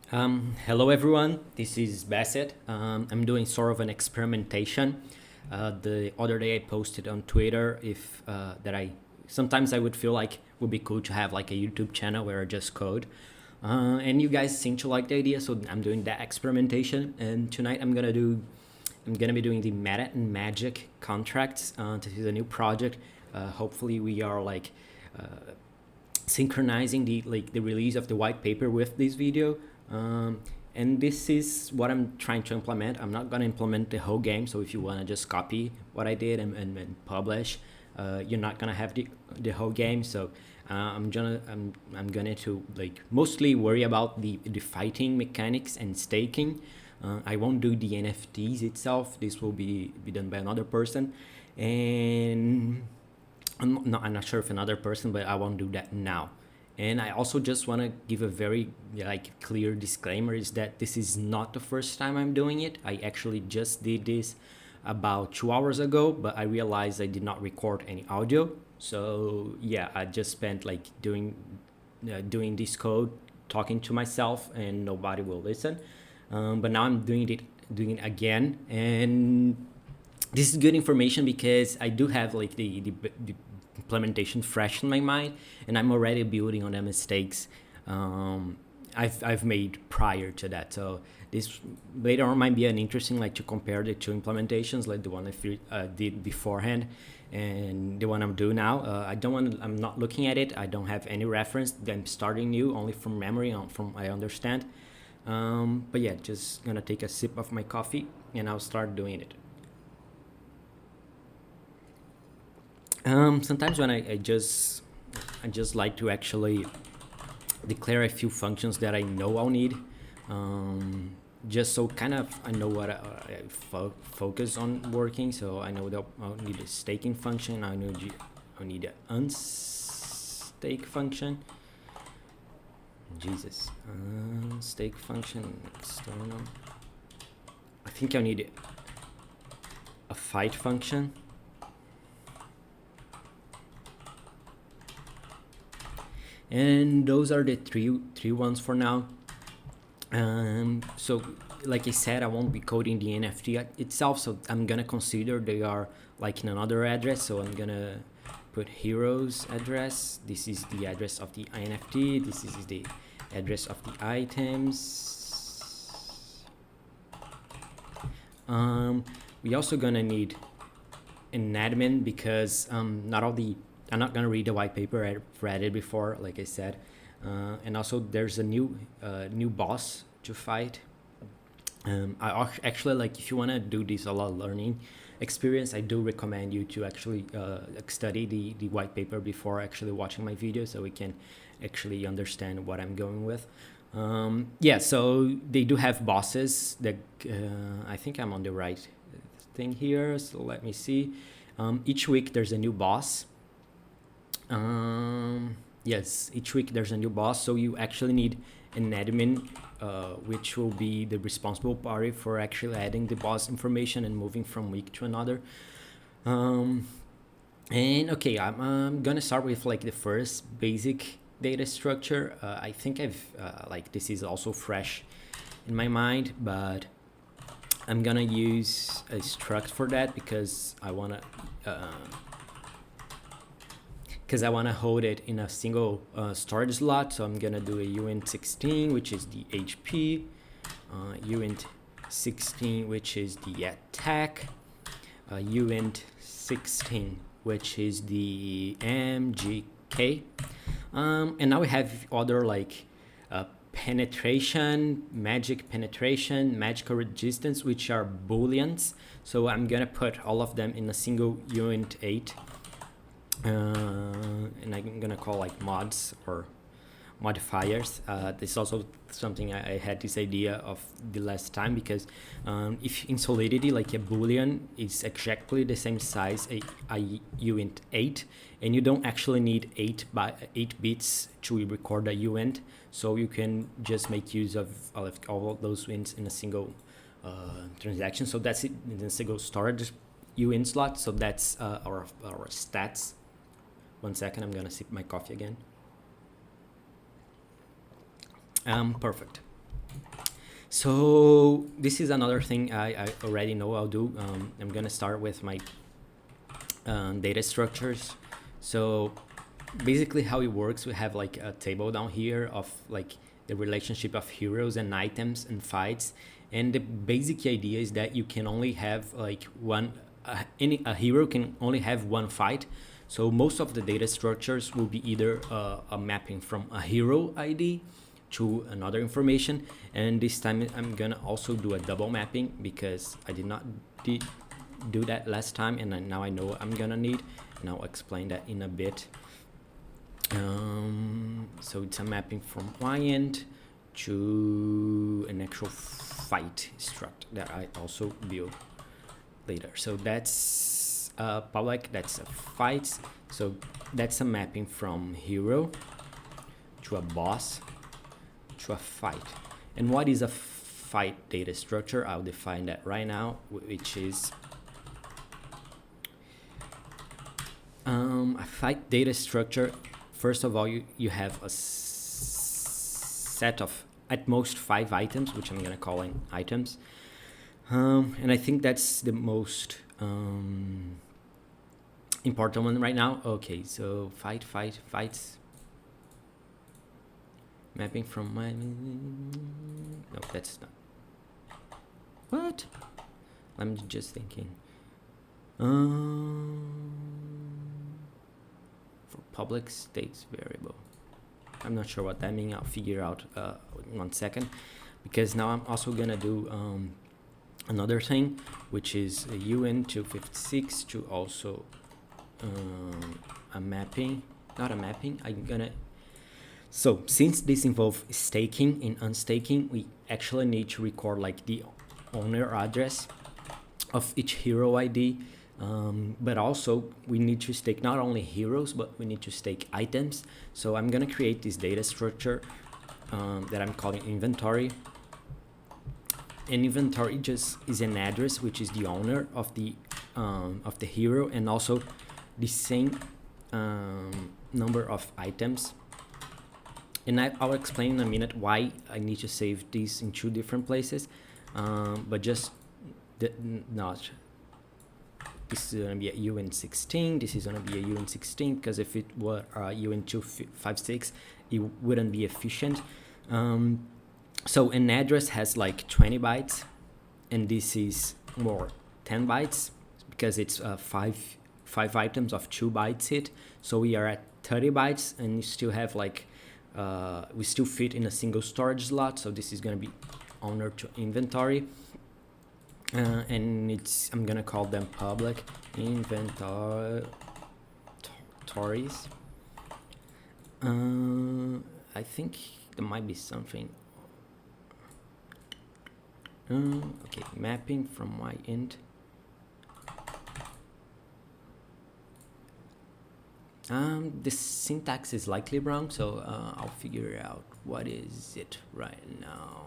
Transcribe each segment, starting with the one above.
Hello everyone, this is Bassett. I'm doing sort of an experimentation. The other day I posted on Twitter if that I sometimes I would feel like it would be cool to have like a YouTube channel where I just code. And you guys seem to like the idea, so I'm doing that experimentation. And tonight I'm gonna be doing the meta and magic contracts. This is a new project. Hopefully we are like synchronizing the release of the white paper with this video. And this is what I'm trying to implement. I'm not gonna implement the whole game, so if you wanna just copy what I did and publish, you're not gonna have the whole game. So I'm gonna to like mostly worry about the fighting mechanics and staking. I won't do the NFTs itself. This will be done by another person, and I'm not sure if another person, but I won't do that now. And I also just want to give a very like clear disclaimer is that this is not the first time I'm doing it. I actually just did this about 2 hours ago, but I realized I did not record any audio. So yeah, I just spent like doing this code, talking to myself, and nobody will listen. But now I'm doing it again, and this is good information because I do have like the implementation fresh in my mind, and I'm already building on the mistakes I've made prior to that. So this later on might be an interesting like to compare the two implementations, like the one I did beforehand and the one I'm doing now. I'm not looking at it. I don't have any reference. I'm starting new only from memory, from I understand. But yeah, just gonna take a sip of my coffee and I'll start doing it. Sometimes when I just like to actually declare a few functions that I know I'll need, just so kind of I know what I focus on working. So I know that I'll need a staking function. I need an unstake function. Jesus, stake function external. I think I need a fight function. And those are the three ones for now. So like I said, I won't be coding the NFT itself, so I'm gonna consider they are like in another address. So I'm gonna put heroes address. This is the address of the NFT. This is the address of the items. We also gonna need an admin because I'm not gonna read the white paper. I've read it before, like I said, and also there's a new boss to fight. I actually like if you wanna do this a lot learning experience, I do recommend you to actually study the white paper before actually watching my video, so we can actually understand what I'm going with. Yeah, so they do have bosses that I think I'm on the right thing here. So let me see. Each week there's a new boss. Yes, each week there's a new boss, so you actually need an admin, which will be the responsible party for actually adding the boss information and moving from week to another. And okay, I'm gonna start with like the first basic data structure. I think I've like this is also fresh in my mind, but I'm gonna use a struct for that because I wanna hold it in a single storage slot. So I'm gonna do a uint16, which is the HP, uint16, which is the attack, uint16, which is the MGK, and now we have other like penetration, magical resistance, which are booleans. So I'm gonna put all of them in a single uint8. And I'm gonna call like mods or modifiers. This is also something I had this idea of the last time because if in Solidity like a boolean is exactly the same size a uint 8, and you don't actually need 8 bits to record a uint, so you can just make use of all of those uints in a single transaction. So that's it in a single storage uint slot. So that's our stats. 1 second, I'm gonna sip my coffee again. Perfect. So this is another thing I already know I'll do. I'm gonna start with my data structures. So basically how it works, we have like a table down here of like the relationship of heroes and items and fights, and the basic idea is that you can only have like one a hero can only have one fight. So most of the data structures will be either a mapping from a hero ID to another information, and this time I'm gonna also do a double mapping because I did not do that last time, and now I know what I'm gonna need, and I'll explain that in a bit. So it's a mapping from y-end to an actual fight struct that I also build later. So that's public, that's a fights. So that's a mapping from hero to a boss to a fight. And what is a fight data structure? I'll define that right now, which is a fight data structure. First of all, you have a set of at most 5 items, which I'm gonna call in items. And I think that's the most important one right now. Okay, so fights. Mapping from my... No, that's not... What? I'm just thinking. For public states variable. I'm not sure what that means. I'll figure out in 1 second. Because now I'm also gonna do another thing, which is a UN256 to also a mapping. Not a mapping. I'm gonna... So since this involves staking and unstaking, we actually need to record like the owner address of each hero ID. But also we need to stake not only heroes, but we need to stake items. So I'm gonna create this data structure that I'm calling inventory. And inventory just is an address, which is the owner of the hero, and also the same number of items. And I'll explain in a minute why I need to save these in 2 different places. But just not. This is going to be a UN16. This is going to be a UN16 because if it were UN256, it wouldn't be efficient. So an address has like 20 bytes, and this is more 10 bytes because it's 5 items of 2 bytes hit. So we are at 30 bytes, and you still have like we still fit in a single storage slot. So this is going to be owner to inventory. And I'm gonna call them public inventories. I think there might be something. Okay, mapping from y-end. The syntax is likely wrong, so I'll figure out what is it right now.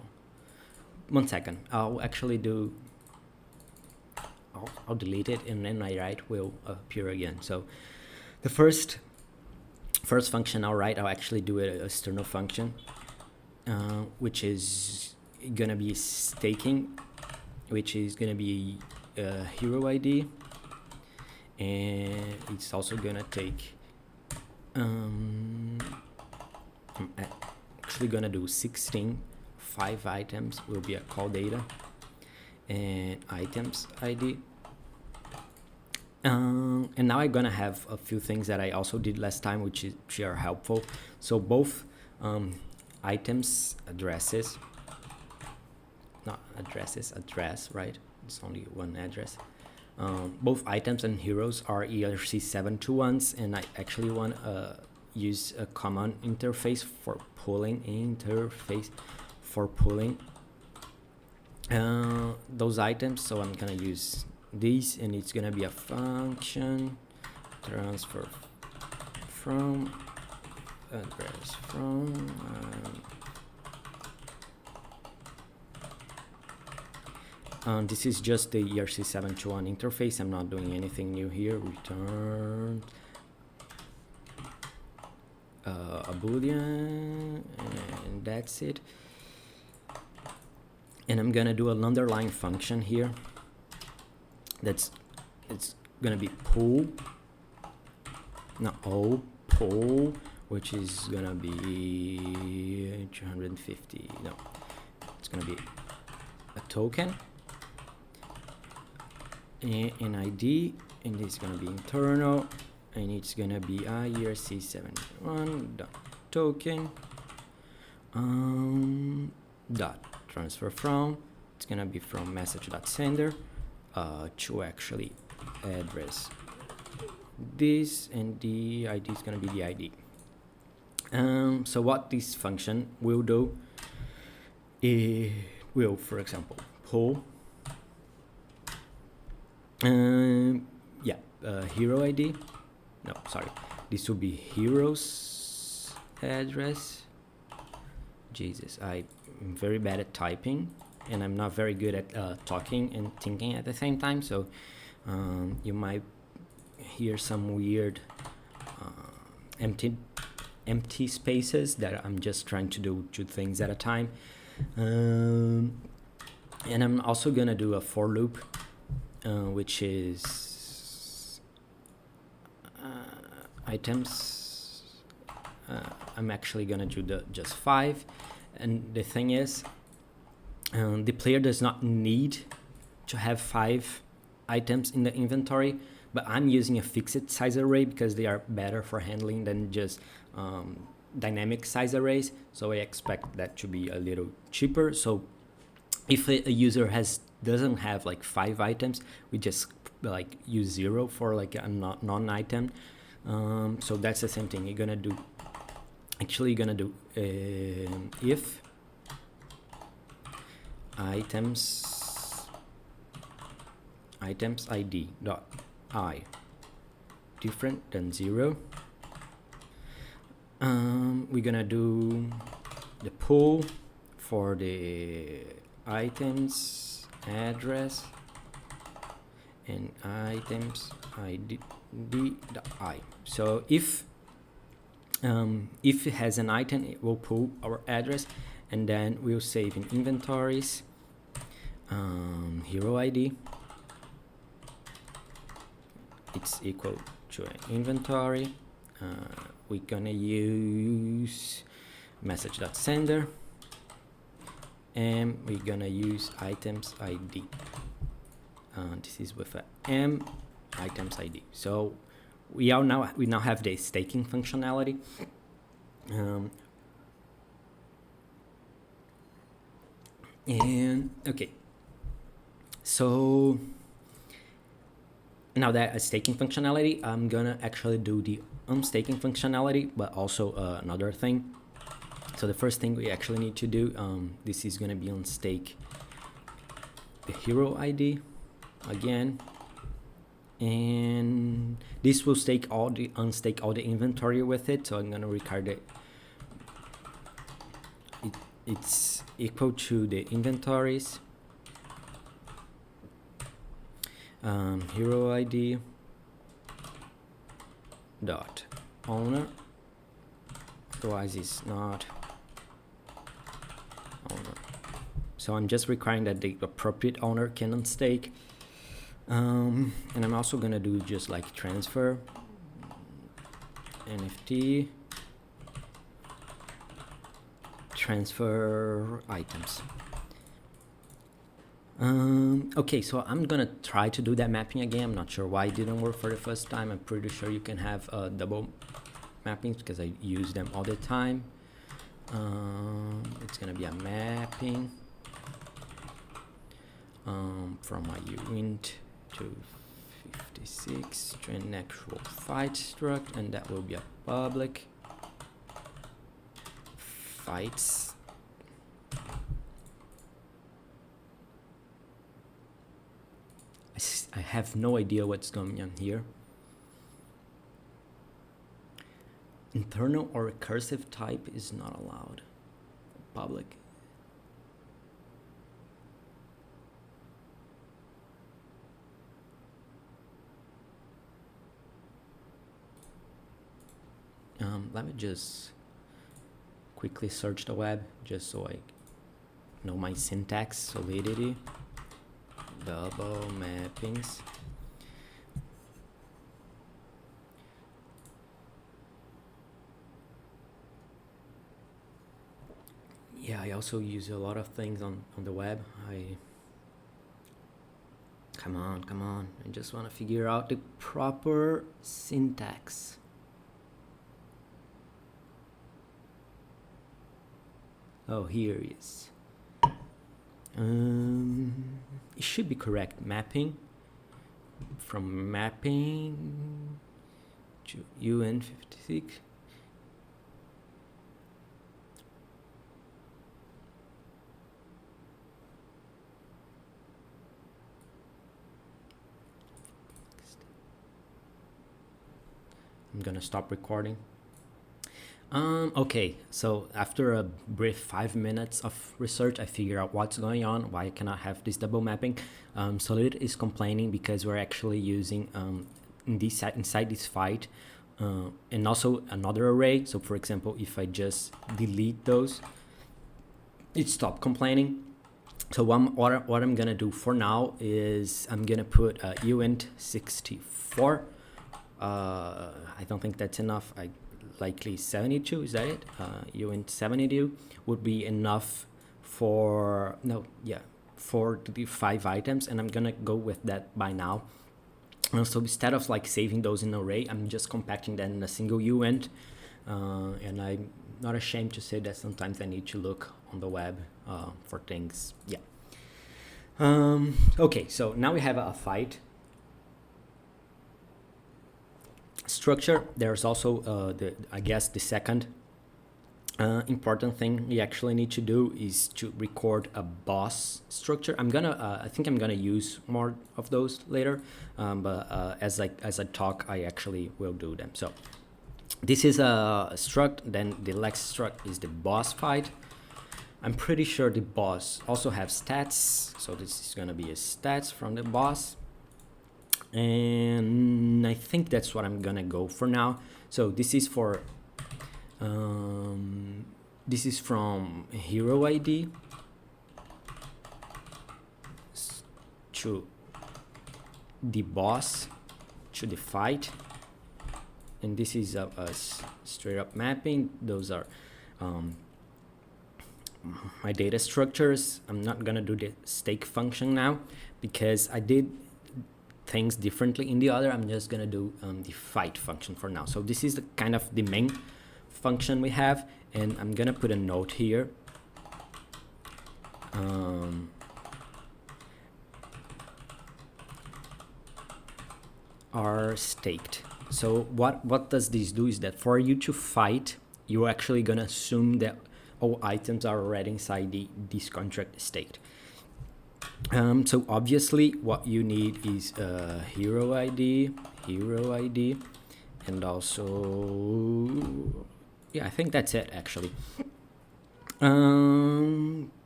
1 second. I'll actually do. I'll delete it, and then my write will appear again. So the first function I'll write, I'll actually do an external function, which is gonna be staking, which is gonna be a hero ID, and it's also gonna take I'm actually gonna do 16 5 items will be a call data and items ID. And now I'm gonna have a few things that I also did last time, which are helpful. So both items addresses, not addresses, address, right? It's only one address. Both items and heroes are ERC721s, and I actually want to use a common interface for pulling those items. So I'm gonna use this, and it's gonna be a function transfer from address from this is just the ERC721 interface. I'm not doing anything new here. Return a boolean, and that's it. and I'm gonna do an underlying function here. It's gonna be pull, pull, which is gonna be 250. No, it's gonna be a token, an ID, and it's gonna be internal, and it's gonna be IRC71 dot token dot transfer from. It's gonna be from message.sender to actually address this, and the ID is gonna be the ID. So what this function will do, it will, for example, pull hero ID. No, sorry, this will be hero's address. Jesus, I'm very bad at typing, and I'm not very good at talking and thinking at the same time, so you might hear some weird empty spaces that I'm just trying to do two things at a time. And I'm also gonna do a for loop, which is items. I'm actually gonna do just 5, and the thing is, the player does not need to have 5 items in the inventory, but I'm using a fixed size array because they are better for handling than just dynamic size arrays, so I expect that to be a little cheaper. So if a user doesn't have like 5 items, we just like use 0 for like a non-item. So that's the same thing. You're gonna do if items ID dot I different than 0. We're gonna do the pull for the items address and items ID dot I. So if it has an item, it will pull our address, and then we'll save in inventories hero ID. It's equal to an inventory. We're gonna use message.sender, and we're gonna use items ID. This is with a M items ID. So we now have the staking functionality. And okay, so now that a staking functionality, I'm gonna actually do the unstaking functionality, but also another thing. So the first thing we actually need to do, this is gonna be unstake the hero ID again, and this will unstake all the inventory with it. So I'm gonna record it. It's equal to the inventories hero ID dot owner, otherwise it's not owner. So I'm just requiring that the appropriate owner can unstake, and I'm also gonna do just like transfer NFT transfer items. Okay, so I'm gonna try to do that mapping again. I'm not sure why it didn't work for the first time. I'm pretty sure you can have double mappings because I use them all the time. It's gonna be a mapping from my uint to 56 to an actual fight struct, and that will be a public fights. I have no idea what's going on here. Internal or recursive type is not allowed. Public. Let me just quickly search the web just so know my syntax. Solidity, double mappings. Yeah, I also use a lot of things on the web. Come on. I just want to figure out the proper syntax. Oh, here it is. It should be correct. Mapping. From mapping to UN56. I'm gonna stop recording. Okay, so after a brief 5 minutes of research, I figured out what's going on, why I cannot have this double mapping. Solid is complaining because we're actually using inside this fight and also another array. So for example, if I just delete those, it stopped complaining. So what I'm gonna do for now is I'm gonna put uint64. I don't think that's enough. Likely 72, is that it? Uint 72 would be enough for the 5 items, and I'm gonna go with that by now. So instead of like saving those in an array, I'm just compacting them in a single uint, and I'm not ashamed to say that sometimes I need to look on the web for things. Yeah. Okay, so now we have a fight structure. There's also the second important thing we actually need to do is to record a boss structure. I think I'm gonna use more of those later, but as I talk, I actually will do them. So this is a struct, then the next struct is the boss fight. I'm pretty sure the boss also have stats, so this is gonna be a stats from the boss. And I think that's what I'm gonna go for now. So this is for this is from hero ID to the boss to the fight, and this is a straight up mapping. Those are my data structures. I'm not gonna do the stake function now because I did things differently in the other. I'm just gonna do the fight function for now. So this is the kind of the main function we have, and I'm gonna put a note here. Are staked. So what does this do is that for you to fight, you're actually gonna assume that all items are already inside this contract staked. So obviously what you need is hero ID, and also, yeah, I think that's it actually.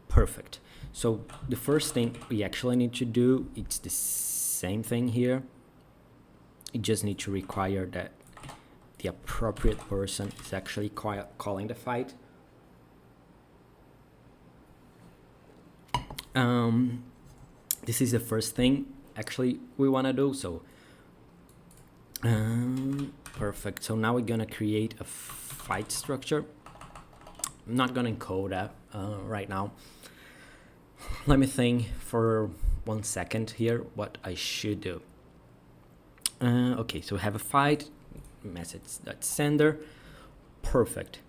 Perfect. So the first thing we actually need to do, it's the same thing here. You just need to require that the appropriate person is actually calling the fight. This is the first thing actually we want to do. So perfect. So now we're gonna create a fight structure. I'm not gonna encode that right now. Let me think for 1 second here what I should do. Okay, so we have a fight message.sender. Perfect.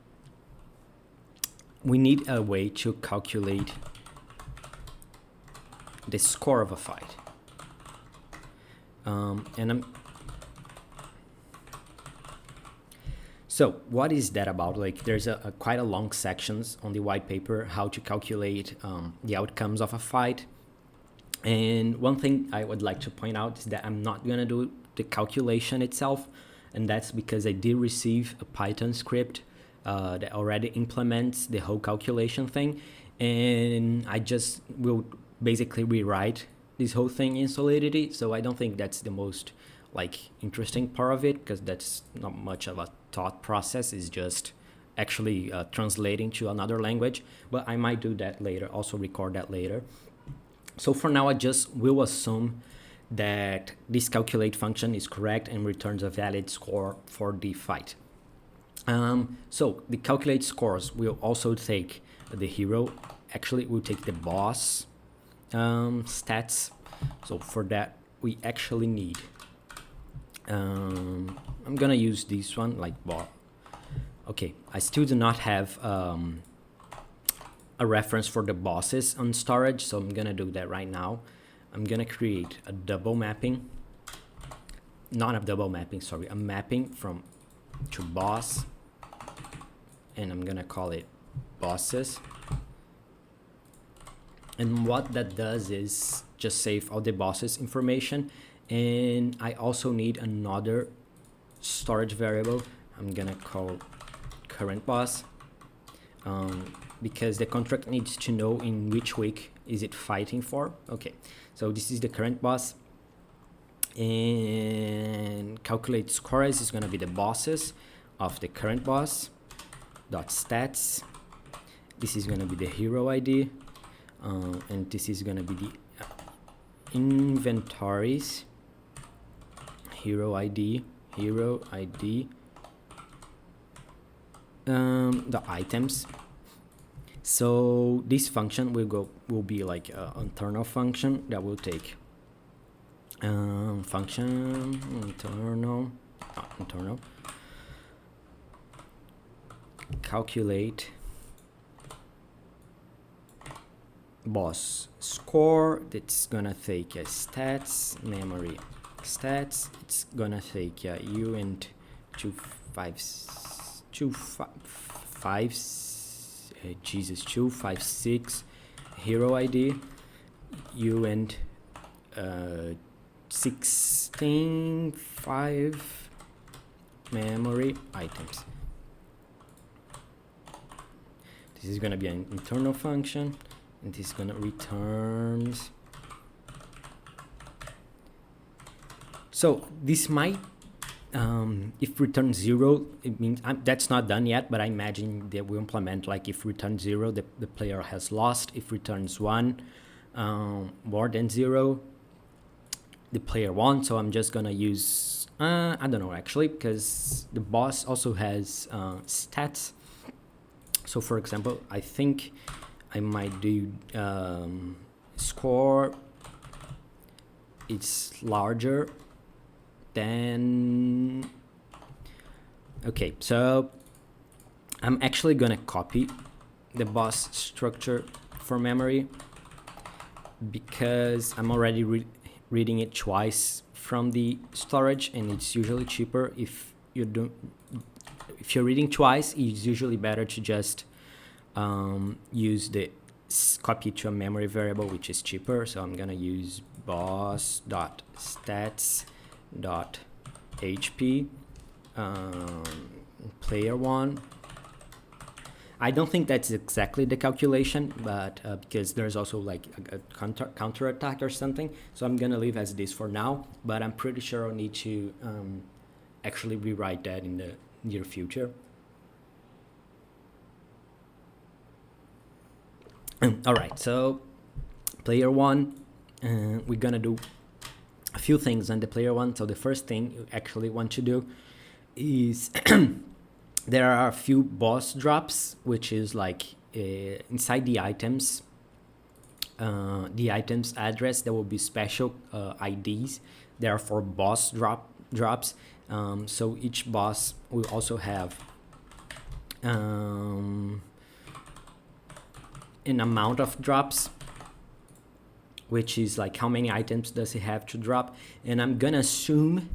We need a way to calculate the score of a fight. So what is that about? Like, there's a quite a long sections on the white paper how to calculate the outcomes of a fight. And one thing I would like to point out is that I'm not gonna do the calculation itself, and that's because I did receive a Python script that already implements the whole calculation thing, and I just will basically rewrite this whole thing in Solidity. So I don't think that's the most like interesting part of it, because that's not much of a thought process. It's just actually translating to another language, but I might do that later, also record that later. So for now, I just will assume that this calculate function is correct and returns a valid score for the fight. So the calculate scores will also take the hero. Actually, we'll take the boss stats. So for that, we actually need, I'm gonna use this one, like boss. Okay, I still do not have a reference for the bosses on storage, so I'm gonna do that right now. I'm gonna create a double mapping, not a double mapping, sorry, a mapping from to boss, and I'm gonna call it bosses. And what that does is just save all the bosses information, and I also need another storage variable. I'm gonna call current boss, because the contract needs to know in which week is it fighting for. Okay, so this is the current boss, and calculate scores is going to be the bosses of the current boss dot stats. This is going to be the hero ID, and this is going to be the inventories hero ID, the items. So this function will be like an internal function that will take function internal calculate boss score. That's gonna take a stats memory stats. It's gonna take a uint 256 hero ID uint 16.5 memory items. This is gonna be an internal function, and this is gonna returns. So this might, if return 0, it means that's not done yet, but I imagine they will implement like if return 0, the player has lost. If returns 1, more than 0, the player won. So I'm just gonna use, I don't know actually, because the boss also has stats. So for example, I think I might do score, it's larger than, okay, so I'm actually gonna copy the boss structure for memory because I'm already reading it twice from the storage, and it's usually cheaper if you're reading twice. It's usually better to just use the copy to a memory variable, which is cheaper. So I'm gonna use boss.stats.hp player one. I don't think that's exactly the calculation, but because there's also like a counter attack or something, so I'm gonna leave as this for now, but I'm pretty sure I'll need to actually rewrite that in the near future. All right, so player one, we're gonna do a few things on the player one. So the first thing you actually want to do is there are a few boss drops, which is like inside the items address, there will be special IDs. They are for boss drops. So each boss will also have an amount of drops, which is like how many items does he have to drop. And I'm gonna assume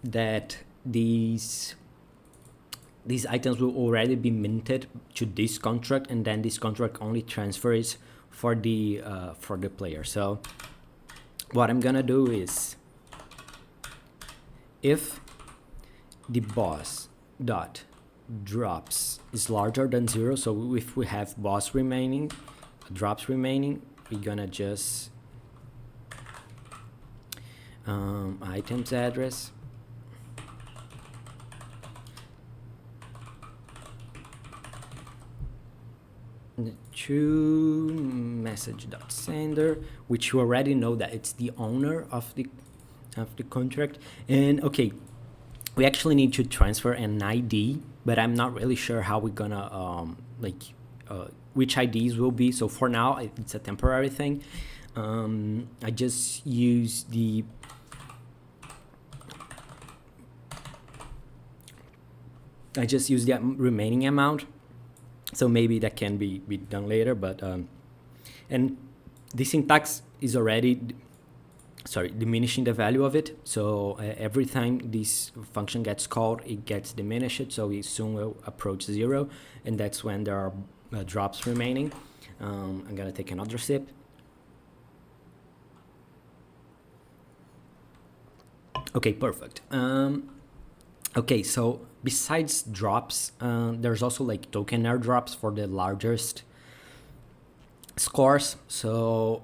that these items will already be minted to this contract, and then this contract only transfers for the player. So what I'm gonna do is, if the boss dot drops is larger than 0, so if we have drops remaining, we're gonna just items address to message.sender, which you already know that it's the owner of the contract. And okay, we actually need to transfer an ID, but I'm not really sure how we're gonna which IDs will be. So for now, it's a temporary thing. I just use the remaining amount, so maybe that can be done later. But and the syntax is already diminishing the value of it. So every time this function gets called, it gets diminished. So it soon will approach 0, and that's when there are drops remaining. I'm gonna take another sip. Okay, perfect. Okay, so besides drops, there's also like token airdrops for the largest scores. So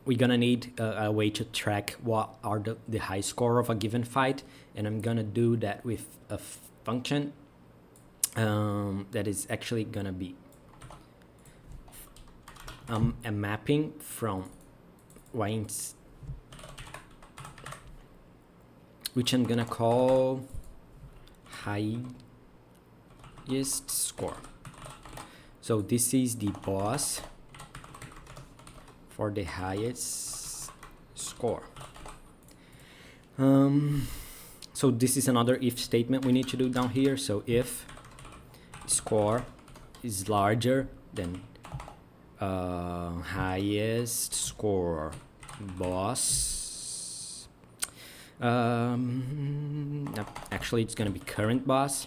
we're gonna need a way to track what are the high score of a given fight, and I'm gonna do that with a function that is actually gonna be a mapping from wines, which I'm gonna call highest score. So this is the boss for the highest score. So this is another if statement we need to do down here. So if score is larger than highest score boss, actually it's gonna be current boss,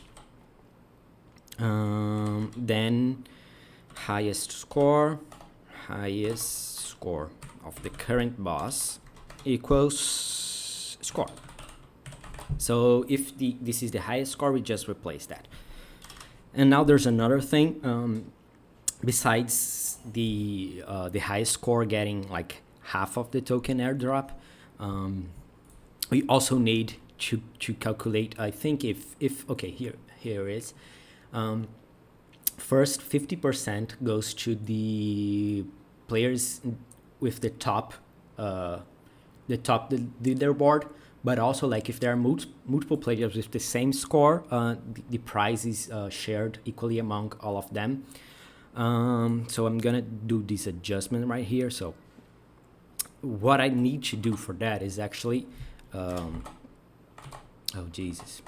then highest score of the current boss equals score. So if this is the highest score, we just replace that. And now there's another thing, besides the highest score getting like half of the token airdrop, we also need to calculate, I think if okay, here is first 50% goes to the players with the top leaderboard, but also like if there are multiple players with the same score, the prize is shared equally among all of them. So I'm gonna do this adjustment right here. So what I need to do for that is actually oh Jesus,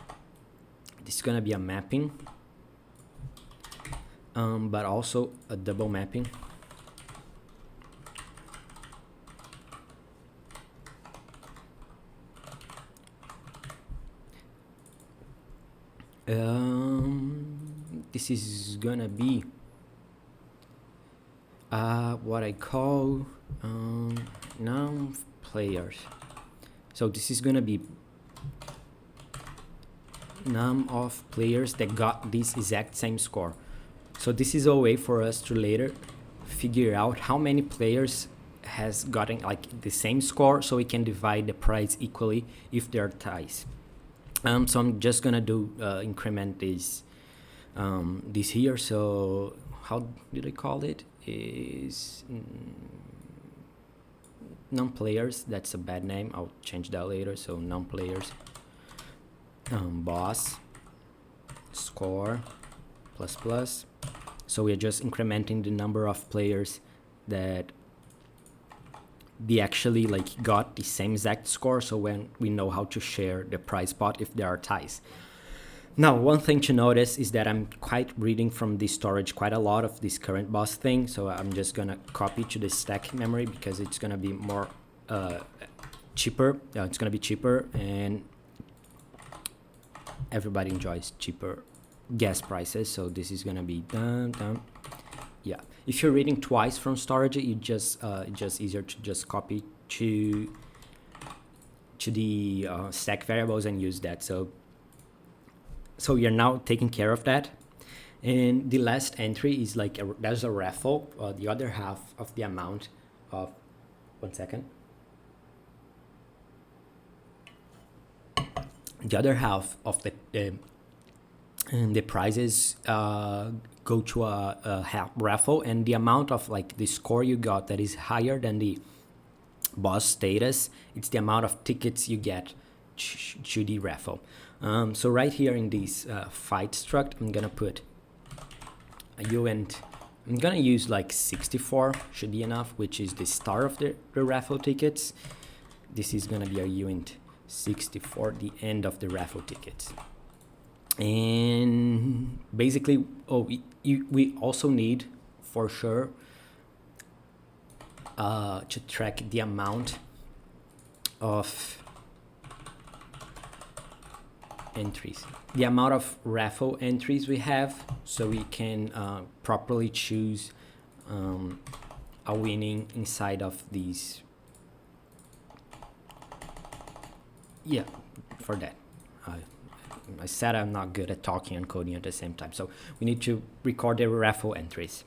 this is gonna be a mapping, but also a double mapping. This is gonna be what I call num players. So this is gonna be num of players that got this exact same score. So this is a way for us to later figure out how many players has gotten like the same score, so we can divide the prize equally if there are ties. So I'm just gonna do increment this here. So how did I call it? Is non-players. That's a bad name. I'll change that later. So non-players boss score plus plus. So we're just incrementing the number of players that they actually like got the same exact score, so when we know how to share the prize pot if there are ties. Now, one thing to notice is that I'm reading from the storage quite a lot of this current boss thing, so I'm just gonna copy to the stack memory because it's gonna be more cheaper. It's gonna be cheaper, and everybody enjoys cheaper gas prices, so this is gonna be done. Yeah, if you're reading twice from storage, it's just easier to just copy to the stack variables and use that. So you're now taking care of that. And the last entry is like there's a raffle, the other half of the amount of 1 second. The other half of the prizes go to a raffle, and the amount of like the score you got that is higher than the boss status, it's the amount of tickets you get to the raffle. So right here in this fight struct, I'm gonna put a uint. I'm gonna use like 64, should be enough, which is the start of the raffle tickets. This is gonna be a uint 64, the end of the raffle tickets. And basically, we also need for sure to track the amount of entries, the amount of raffle entries we have, so we can properly choose a winning inside of these. Yeah, for that. I said I'm not good at talking and coding at the same time, so we need to record the raffle entries.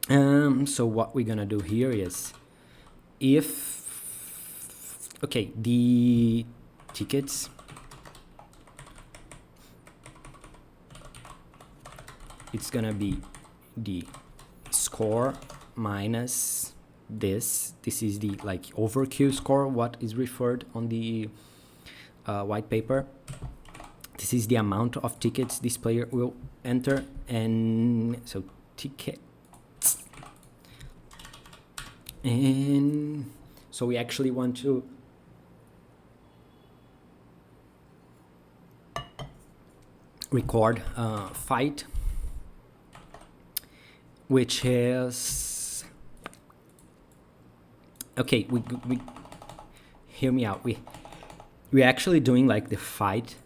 So what we're gonna do here is, the tickets, it's gonna be the score minus this is the like overkill score, what is referred on the white paper. This is the amount of tickets this player will enter, and so ticket, and so we actually want to record fight, which is okay. We hear me out. We're actually doing like the fight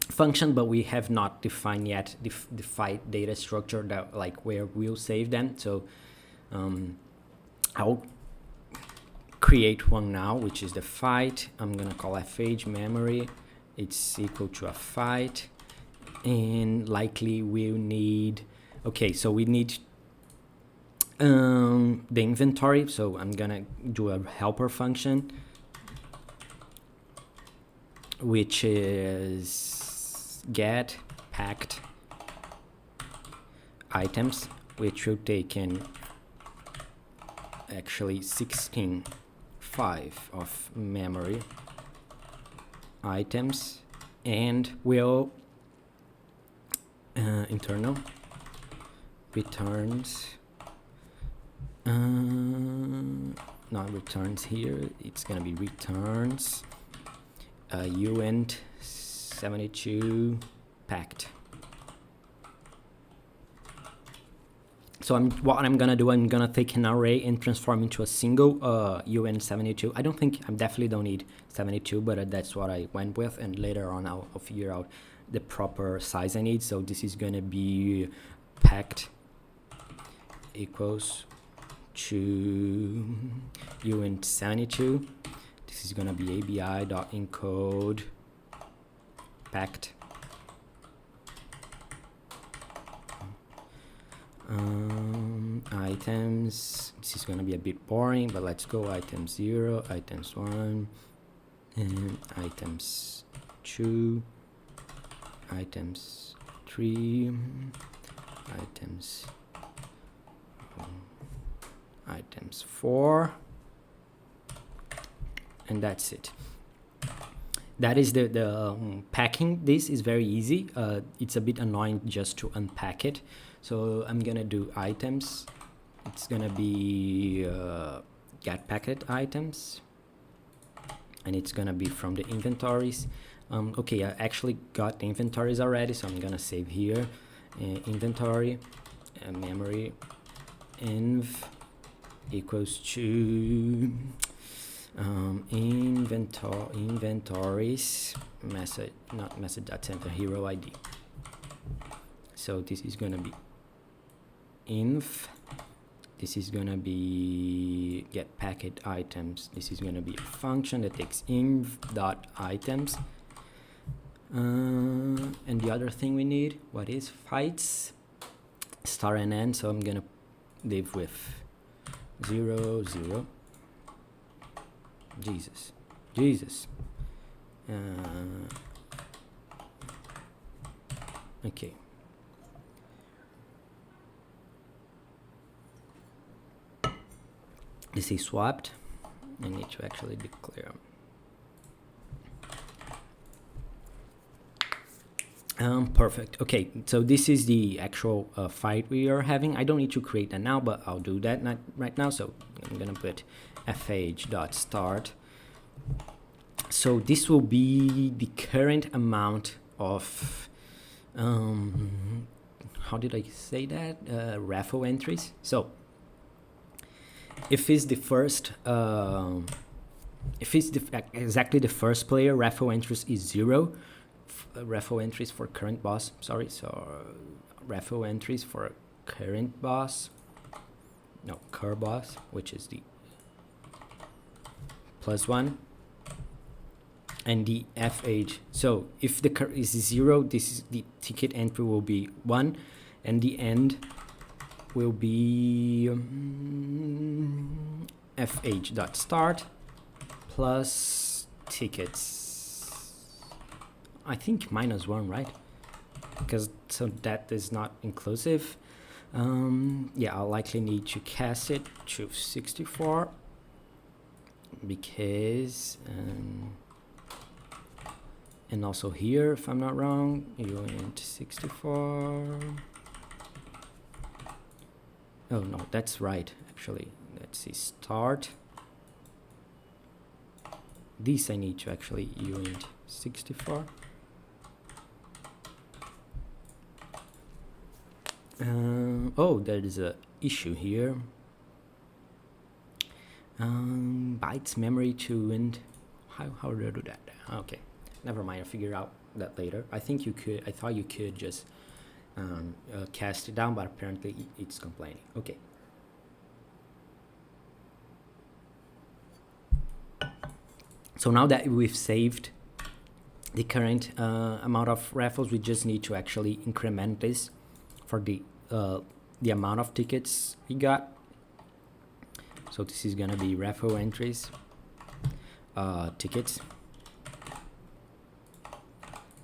function, but we have not defined yet the fight data structure, that like where we'll save them. So I'll create one now, which is the fight. I'm gonna call fh memory. It's equal to a fight, and likely we'll need. Okay, so we need the inventory. So I'm gonna do a helper function, which is get packed items, which will take in actually 16.5 of memory items, and will internal returns, not returns here, it's gonna be returns uint 72 packed. So what I'm gonna do, I'm gonna take an array and transform into a single uint 72. I definitely don't need 72, but that's what I went with, and later on I'll figure out the proper size I need. So this is gonna be packed equals to uint 72. This is gonna be abi.encode packed items. This is gonna be a bit boring, but let's go items 0, items 1, and items 2, items 3, items 4, and that's it. That is the packing. This is very easy. It's a bit annoying just to unpack it. So I'm gonna do items. It's gonna be get packet items, and it's gonna be from the inventories. Okay, I actually got the inventories already, so I'm gonna save here. Inventory memory inv equals to inventories message, not message.center hero ID. So this is gonna be inv. This is gonna be get packet items. This is gonna be a function that takes inv.items. And the other thing we need, what is fights start and end. So I'm gonna live with 0 0. Jesus. Okay. This is swapped. I need to actually declare. Perfect. Okay, so this is the actual fight we are having. I don't need to create that now, but I'll do that not right now. So I'm gonna put fh.start. So this will be the current amount of how did I say that? Raffle entries. So if it's the first if it's exactly the first player, raffle entries is 0. Raffle entries for current boss, sorry, so raffle entries for current boss, no, cur boss, which is the +1, and the fh. So if the cur is 0, this is the ticket entry will be 1, and the end will be fh.start plus tickets. I think -1, right? Because so that is not inclusive. Yeah, I'll likely need to cast it to 64 because and also here, if I'm not wrong, you went 64. Oh no, that's right. Actually, let's see, start. This I need to actually uint 64. Oh, there is a issue here. Bytes memory to and how do I do that? Okay, never mind. I'll figure out that later. I think you could. I thought you could just cast it down, but apparently it's complaining. Okay. So now that we've saved the current amount of raffles, we just need to actually increment this for the amount of tickets we got. So this is gonna be raffle entries, tickets,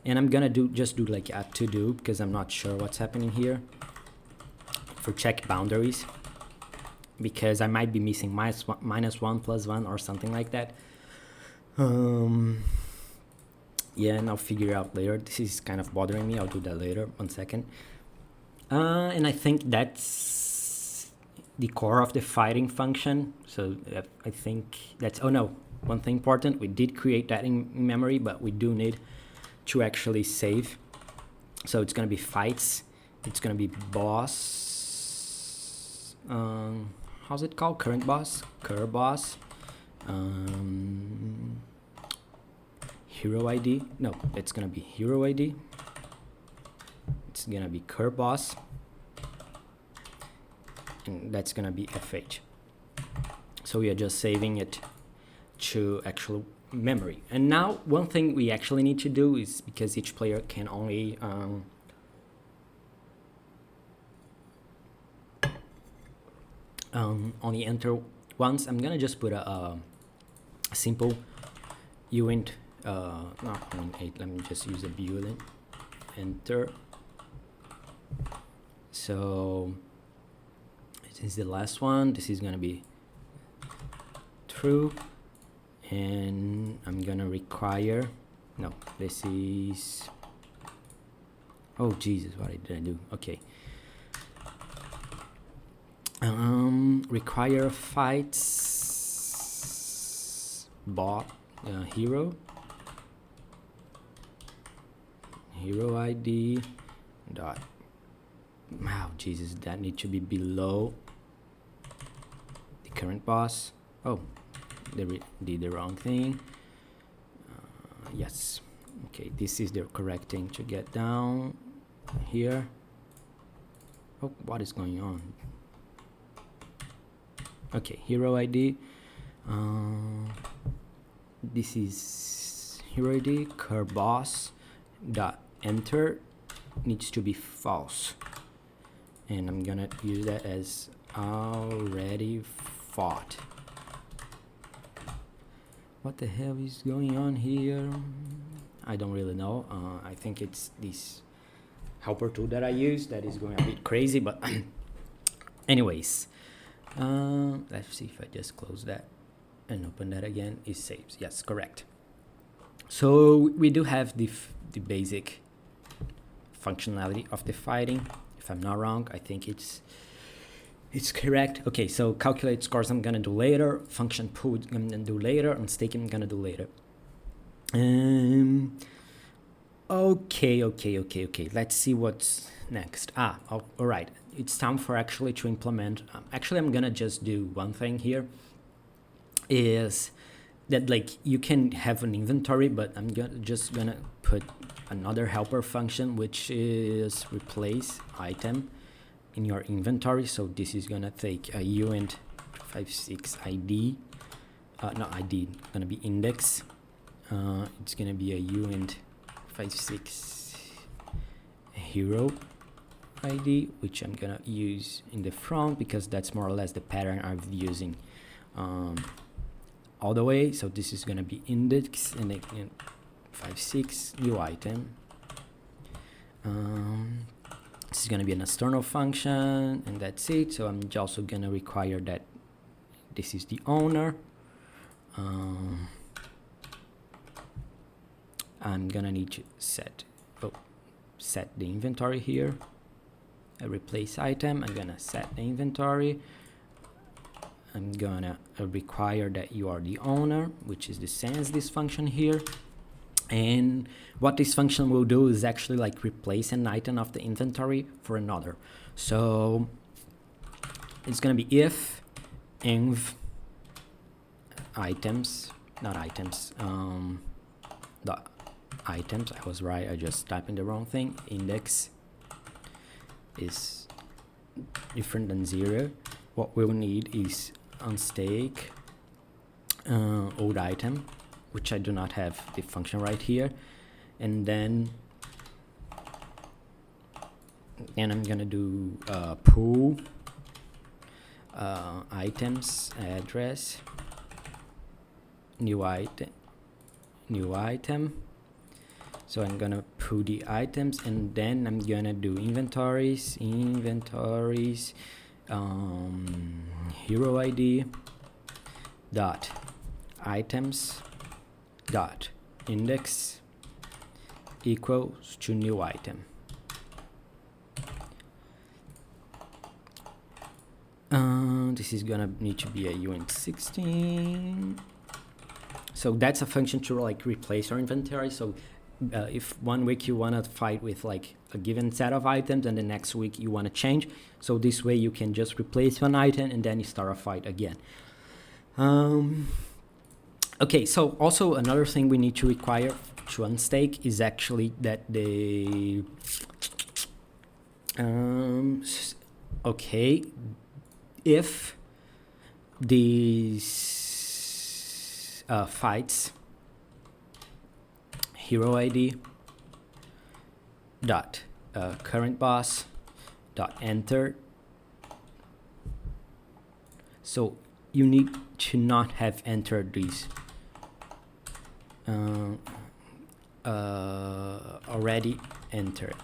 and I'm gonna do like a to do because I'm not sure what's happening here for check boundaries, because I might be missing -1 +1 or something like that. Yeah, and I'll figure out later. This is kind of bothering me. I'll do that later. 1 second. And I think that's the core of the fighting function. So I think that's, oh no, one thing important, we did create that in memory, but we do need to actually save. So it's going to be fights. It's going to be boss. How's it called? Current boss? Cur boss. Hero ID. No, it's going to be hero ID. It's gonna be cur boss, and that's gonna be fh. So we are just saving it to actual memory. And now one thing we actually need to do is, because each player can only only enter once, I'm gonna just put a simple uint, not uint8, let me just use a boolean, enter. So this is the last one. This is gonna be true, and I'm gonna require, no, this is, oh Jesus, what did I do? Okay, require fights bot hero ID dot, wow, Jesus, that needs to be below the current boss. Oh, they did the wrong thing. Yes, okay, this is the correct thing to get down here. Oh, what is going on? Okay, hero ID. This is hero ID, cur boss dot enter needs to be false, and I'm gonna use that as already fought. What the hell is going on here? I don't really know. I think it's this helper tool that I use that is going a bit crazy, but anyways, Let's see if I just close that and open that again. It saves. Yes, correct. So we do have the basic functionality of the fighting. If I'm not wrong, I think it's correct. Okay, so calculate scores I'm gonna do later. Function pool I'm gonna do later. And staking I'm gonna do later. Okay. Let's see what's next. All right. It's time for actually to implement. Actually, I'm gonna just do one thing here. Is that like you can have an inventory, but I'm just gonna put another helper function, which is replace item in your inventory. So this is gonna take a uint 56 ID. Not ID. Gonna be index. It's gonna be a uint 56 hero ID, which I'm gonna use in the front because that's more or less the pattern I'm using all the way. So this is gonna be index and then 56 new item. This is gonna be an external function, and that's it. So I'm also gonna require that this is the owner. I'm gonna need to set the inventory here. I replace item. I'm gonna set the inventory. I'm gonna require that you are the owner, which is the sense this function here. And what this function will do is actually like replace an item of the inventory for another. So it's gonna be if env items, not items, the items. I was right. I just typed in the wrong thing. Index is different than 0. What we'll need is unstake old item, which I do not have the function right here, and then I'm gonna do pool items address new item. So I'm gonna pull the items, and then I'm gonna do inventories hero ID dot items dot index equals to new item. This is gonna need to be a uint 16. So that's a function to like replace your inventory. So if one week you want to fight with like a given set of items and the next week you want to change, so this way you can just replace one item and then you start a fight again. Okay, so also another thing we need to require to unstake is actually that the okay, if these fights hero ID dot current boss dot enter. So you need to not have entered these already entered.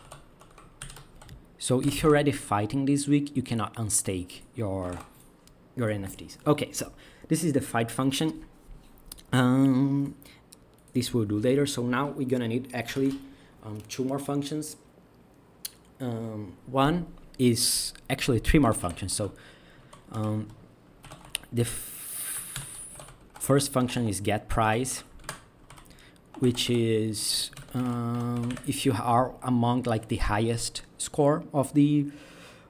So if you're already fighting this week, you cannot unstake your NFTs. Okay, so this is the fight function. This we'll do later. So now we're gonna need actually two more functions. One is actually three more functions. So the first function is get price, which is if you are among like the highest score of the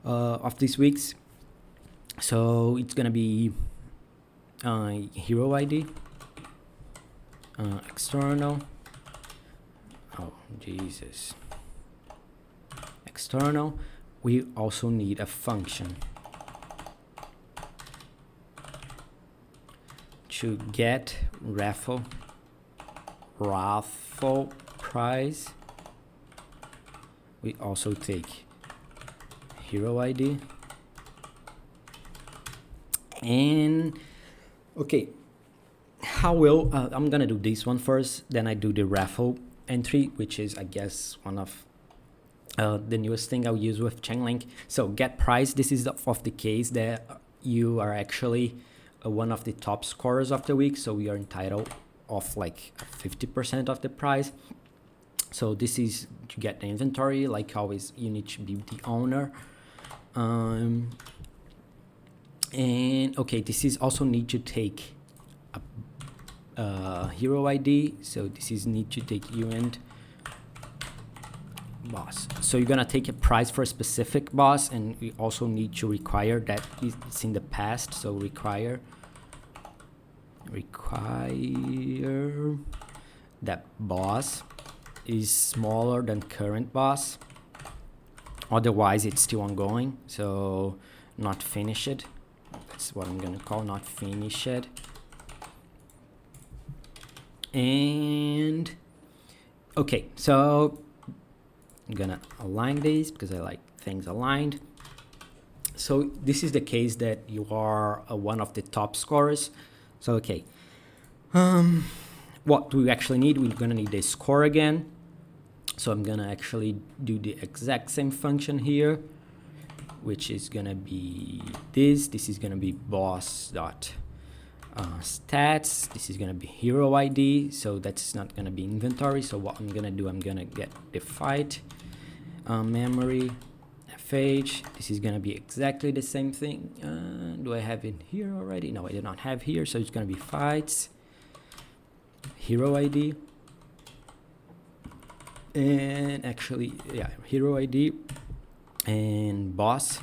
of these weeks. So it's gonna be hero ID external. Oh Jesus! External. We also need a function to get raffle price. We also take hero ID. And okay, how will I'm gonna do this one first, then I do the raffle entry, which is I guess one of the newest thing I'll use with Chainlink. So get price, this is of the case that you are actually one of the top scorers of the week, so we are entitled of like 50% of the prize. So this is to get the inventory. Like always, you need to be the owner. And okay, this is also need to take a hero ID. So this is need to take UNT boss. So you're gonna take a prize for a specific boss, and we also need to require that it's in the past. So require that boss is smaller than current boss, otherwise it's still ongoing. So not finished, that's what I'm gonna call not finished. And okay, so I'm gonna align these because I like things aligned. So this is the case that you are one of the top scorers. So okay, what do we actually need? We're gonna need a score again. So I'm gonna actually do the exact same function here, which is gonna be this. This is gonna be boss dot stats. This is gonna be hero ID. So that's not gonna be inventory. So what I'm gonna do, I'm gonna get the fight memory FH. This is gonna be exactly the same thing. Do I have it here already? No, I do not have here. So it's gonna be fights hero ID. And actually, yeah, hero ID and boss.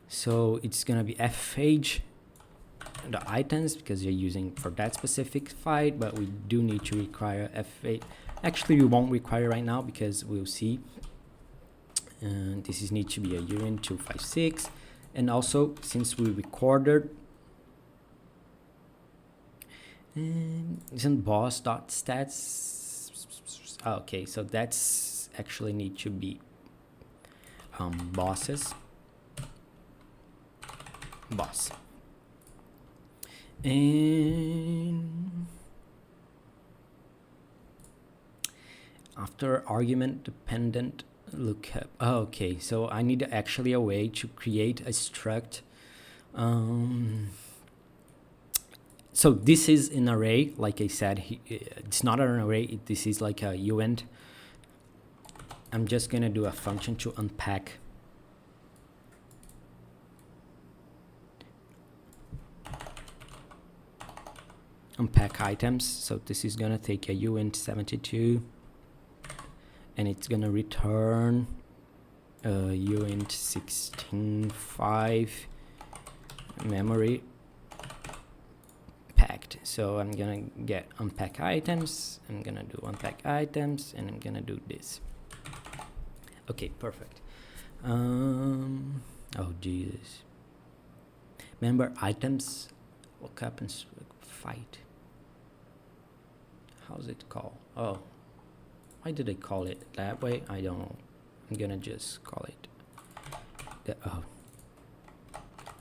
So it's gonna be FH the items because you're using for that specific fight, but we do need to require FH. Actually, we won't require right now because we'll see. And this is need to be a UN 256, and also since we recorded. And isn't boss dot stats? Okay, so that's actually need to be bosses boss. And after argument dependent lookup. Okay, so I need actually a way to create a struct. So this is an array, like I said, it's not an array, this is like a uint. I'm just gonna do a function to unpack items. So this is gonna take a uint 72 and it's gonna return uint 16.5 memory packed. So I'm gonna get unpack items, I'm gonna do unpack items, and I'm gonna do this. Okay, perfect. Oh Jesus, member items look up and fight. How's it called? Oh, why did I call it that way? I don't know. I'm gonna just call it the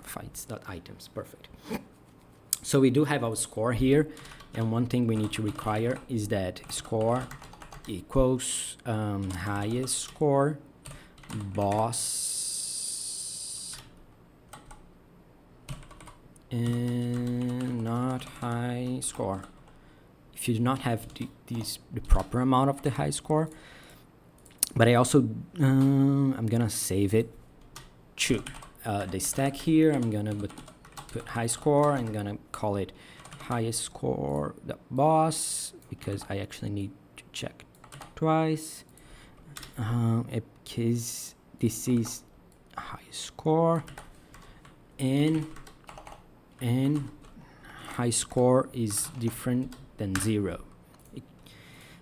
fights.items. Perfect. So we do have our score here, and one thing we need to require is that score equals highest score boss and not high score. If you do not have the proper amount of the high score, but I also I'm gonna save it to the stack here. I'm gonna put high score. I'm gonna call it highest score the boss because I actually need to check twice because this is high score and high score is different than 0.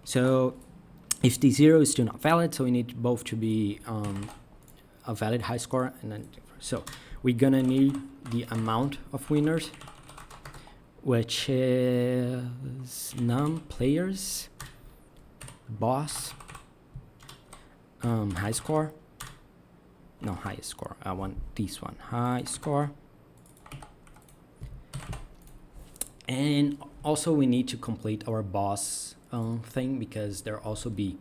So if the 0 is still not valid, so we need both to be a valid high score and then so we're gonna need the amount of winners, which is num players boss high score, no highest score, I want this one, high score. And also we need to complete our boss thing because there also be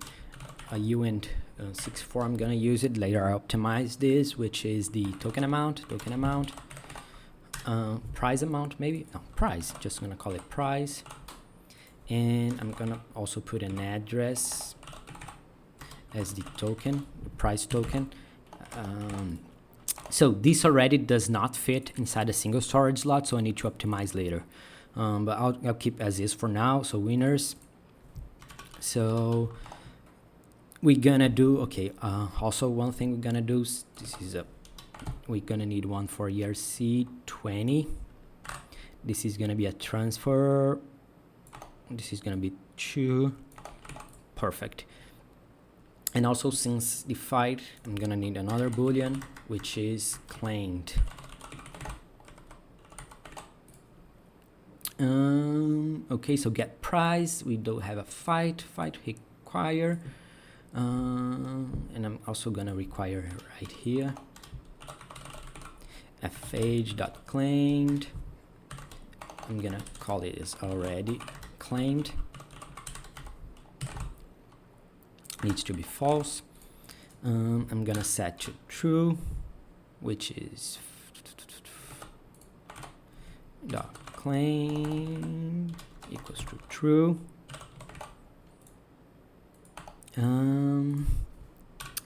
a uint 64. I'm gonna use it later. I optimize this, which is the token amount, price amount, maybe no, price, just gonna call it price. And I'm gonna also put an address as the token, the price token. So this already does not fit inside a single storage slot, so I need to optimize later. But I'll keep as is for now. So winners. So we're gonna do, okay, also one thing we're gonna do, this is we're gonna need one for ERC20. This is gonna be a transfer. This is gonna be 2. Perfect. And also, since defined, I'm gonna need another boolean, which is claimed. Okay, so get price. We don't have a fight require, and I'm also gonna require right here fh.claimed. I'm gonna call it as already claimed. Needs to be false. I'm gonna set to true, which is dot claim equals to true.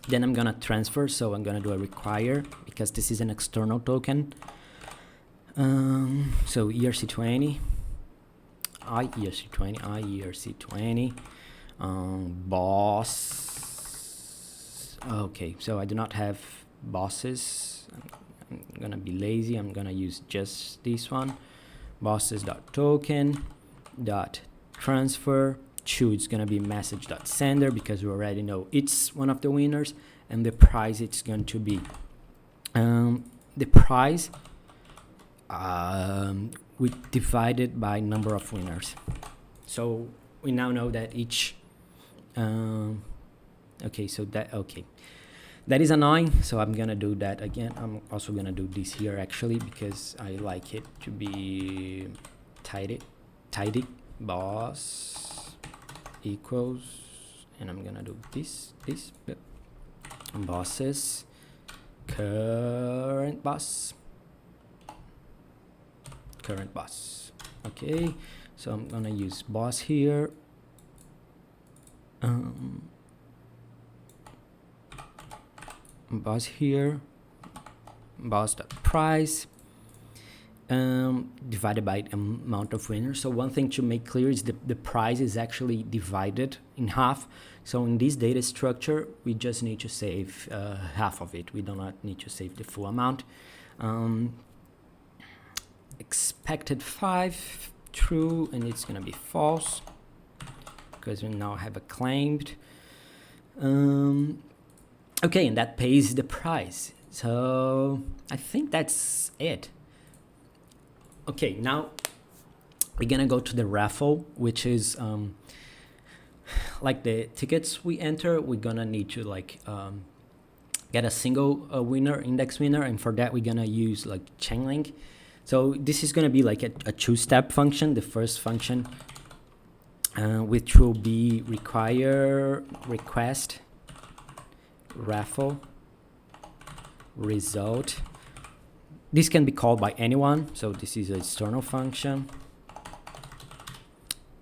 Then I'm gonna transfer, so I'm gonna do a require because this is an external token. So ERC20, ERC20, boss. Okay, so I do not have bosses. I'm gonna be lazy. I'm gonna use just this one. Bosses.token.transfer. It's gonna be message.sender because we already know it's one of the winners, and the price it's going to be the price we divided by number of winners. So we now know that each okay, so that that is annoying, so I'm gonna do that again. I'm also gonna do this here actually because I like it to be tidy. Boss equals, and I'm gonna do this bosses current boss. Okay, so I'm gonna use boss here. Boss here, boss.price divided by amount of winners. So one thing to make clear is the price is actually divided in half. So in this data structure, we just need to save half of it. We do not need to save the full amount. Expected 5 true, and it's gonna be false because we now have a claimed. Okay, and that pays the price. So I think that's it. Okay, now we're gonna go to the raffle, which is like the tickets we enter. We're gonna need to like get a single winner, index winner, and for that we're gonna use like Chainlink. So this is gonna be like a two-step function. The first function, which will be request raffle result. This can be called by anyone, so this is an external function.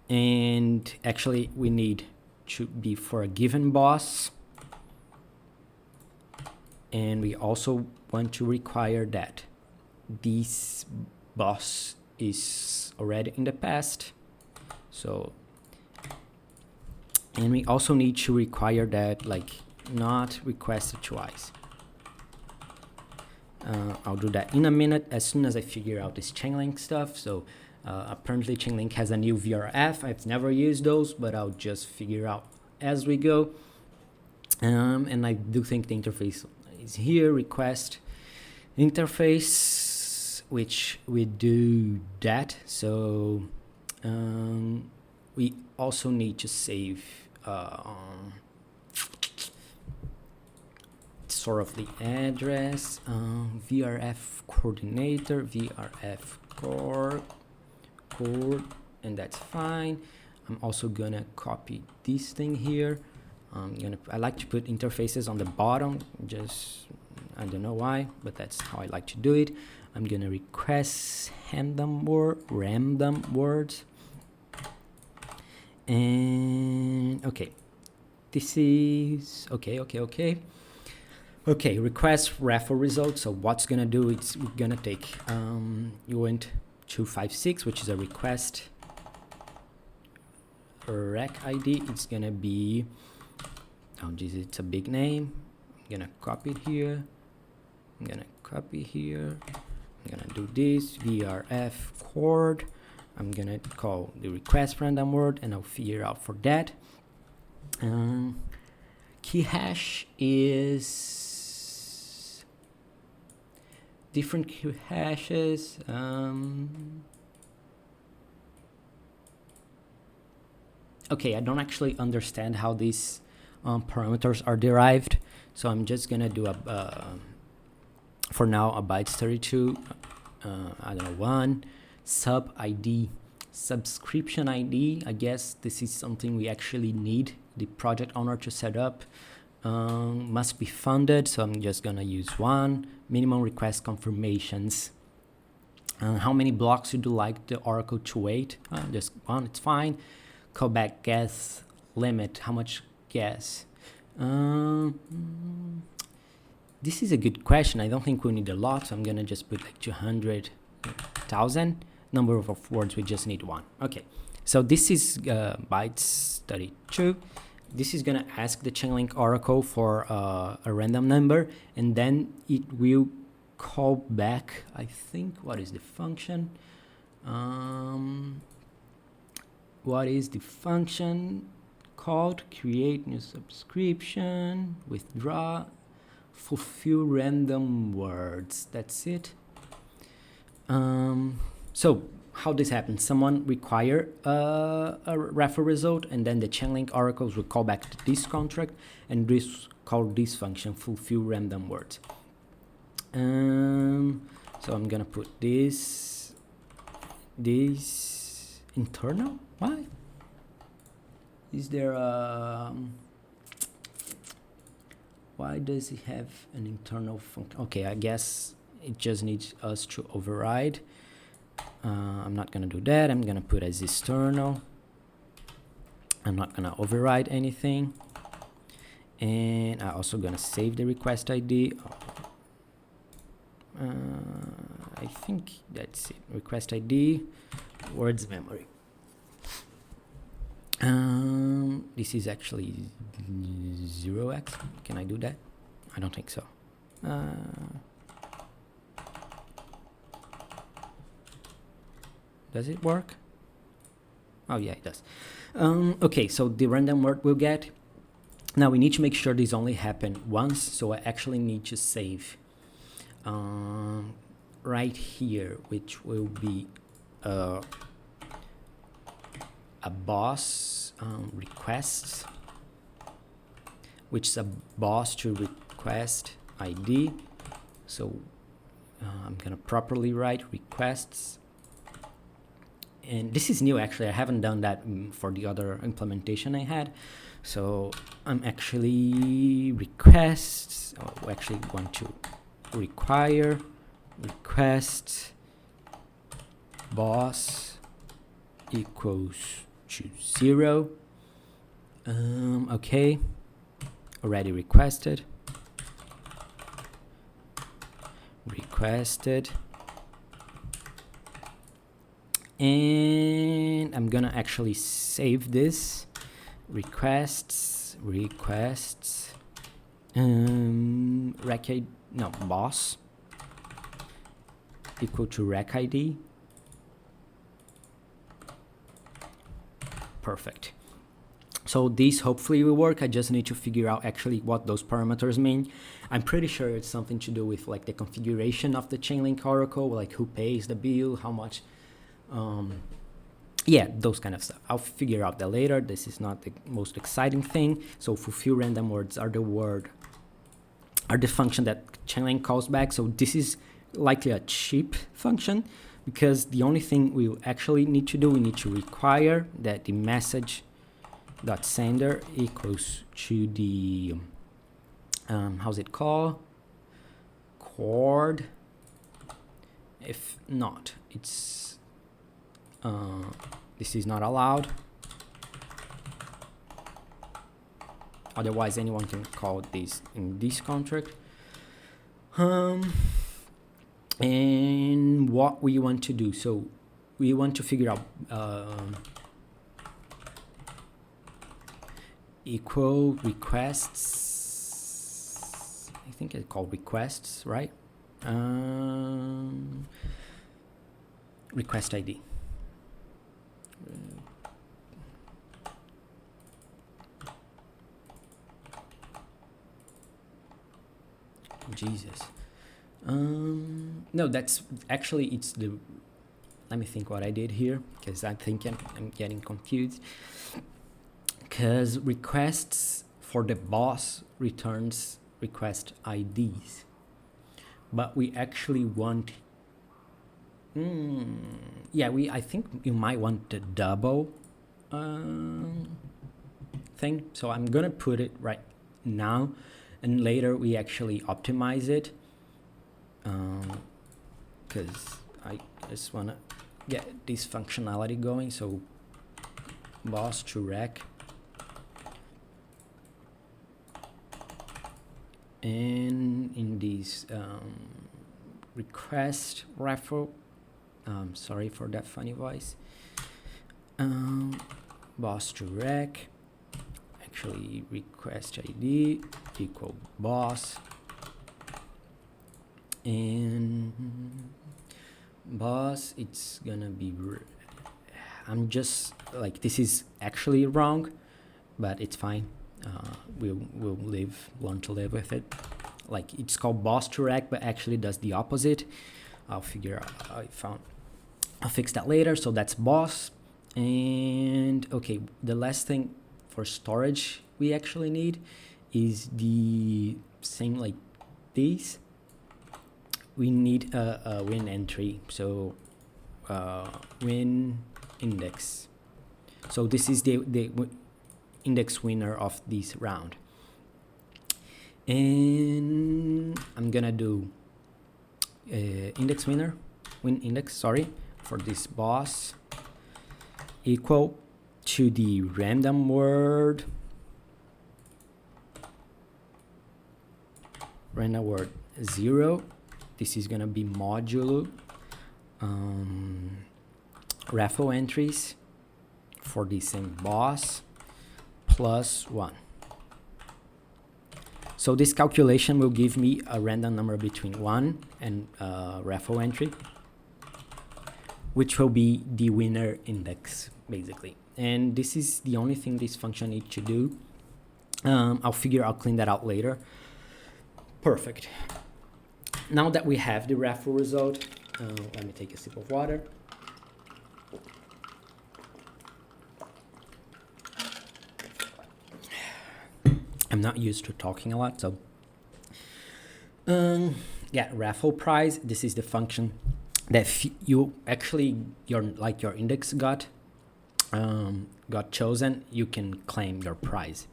And actually we need to be for a given boss, and we also want to require that this boss is already in the past. So, and we also need to require that like not requested twice. I'll do that in a minute as soon as I figure out this Chainlink stuff. So apparently Chainlink has a new VRF. I've never used those, but I'll just figure out as we go. And I do think the interface is here, request interface, which we do that. So we also need to save sort of the address, VRF coordinator, VRF core, and that's fine. I'm also gonna copy this thing here. I like to put interfaces on the bottom, just I don't know why, but that's how I like to do it. I'm gonna request random words, and okay, this is okay. Request raffle result. So what's gonna do? It's gonna take uint 256, which is a request rec ID. It's gonna be, oh geez, it's a big name. I'm gonna copy it here. I'm gonna copy here. I'm gonna do this vrf chord. I'm gonna call the request random word, and I'll figure out for that. Key hash is different key hashes. Okay, I don't actually understand how these parameters are derived, so I'm just gonna do for now a bytes 32. I don't know, one sub ID, subscription ID. I guess this is something we actually need the project owner to set up. Must be funded, so I'm just gonna use one. Minimum request confirmations. How many blocks would you like the Oracle to wait? Just one, it's fine. Callback gas limit, how much gas? This is a good question. I don't think we need a lot, so I'm gonna just put like 200,000. Number of words, we just need one. Okay, so this is bytes 32. This is gonna ask the Chainlink Oracle for a random number, and then it will call back, I think, what is the function? What is the function called? Create new subscription, withdraw, fulfill random words. That's it. So how this happens? Someone require a raffle result, and then the Chainlink oracles will call back to this contract, and this call this function fulfill random words. So I'm gonna put this internal. Why is there a why does it have an internal function? Okay, I guess it just needs us to override. I'm not gonna do that. I'm gonna put as external. I'm not gonna override anything, and I'm also gonna save the request ID. I think that's it. Request ID, words memory. This is actually 0x. Can I do that? I don't think so. Does it work? Oh yeah, it does. Okay, so the random word we'll get. Now we need to make sure this only happened once, so I actually need to save right here, which will be a boss requests, which is a boss to request ID. So I'm gonna properly write requests. And this is new, actually. I haven't done that for the other implementation I had. So I'm actually requests. Oh, we actually want to require request boss equals to 0. Okay, already requested. And I'm gonna actually save this requests boss equal to rec ID. Perfect. So this hopefully will work. I just need to figure out actually what those parameters mean. I'm pretty sure it's something to do with like the configuration of the Chainlink Oracle, like who pays the bill, how much. Yeah, those kind of stuff. I'll figure out that later. This is not the most exciting thing. So fulfill random words are the function that Chainlink calls back. So this is likely a cheap function, because the only thing we actually need to do, we need to require that the message dot sender equals to the how's it called, chord. If not, it's this is not allowed. Otherwise, anyone can call this in this contract. And what we want to do, so we want to figure out equal requests. I think it's called requests, right? Request ID. Jesus. No, that's actually, it's the, let me think what I did here, because I think I'm getting confused. Because requests for the boss returns request IDs, but we actually want, yeah, I think you might want the double thing. So I'm gonna put it right now, and later we actually optimize it, because I just want to get this functionality going. So boss to rec, and in this request raffle, sorry for that funny voice, boss to rec, actually request ID equal boss, and boss, it's gonna be, I'm just like, this is actually wrong, but it's fine. We'll learn to live with it. Like, it's called boss to rec, but actually does the opposite. I'll figure out, I'll fix that later. So that's boss. And okay, the last thing for storage we actually need is the same like these. We need a win entry, so win index. So this is the index winner of this round, and I'm gonna do index winner, win index, sorry, for this boss equal to the random word, 0. This is gonna be modulo raffle entries for the same boss plus 1. So this calculation will give me a random number between 1 and raffle entry, which will be the winner index basically. And this is the only thing this function needs to do. I'll clean that out later. Perfect. Now that we have the raffle result, let me take a sip of water. I'm not used to talking a lot, so yeah, raffle prize. This is the function that you actually, your index got chosen, you can claim your prize.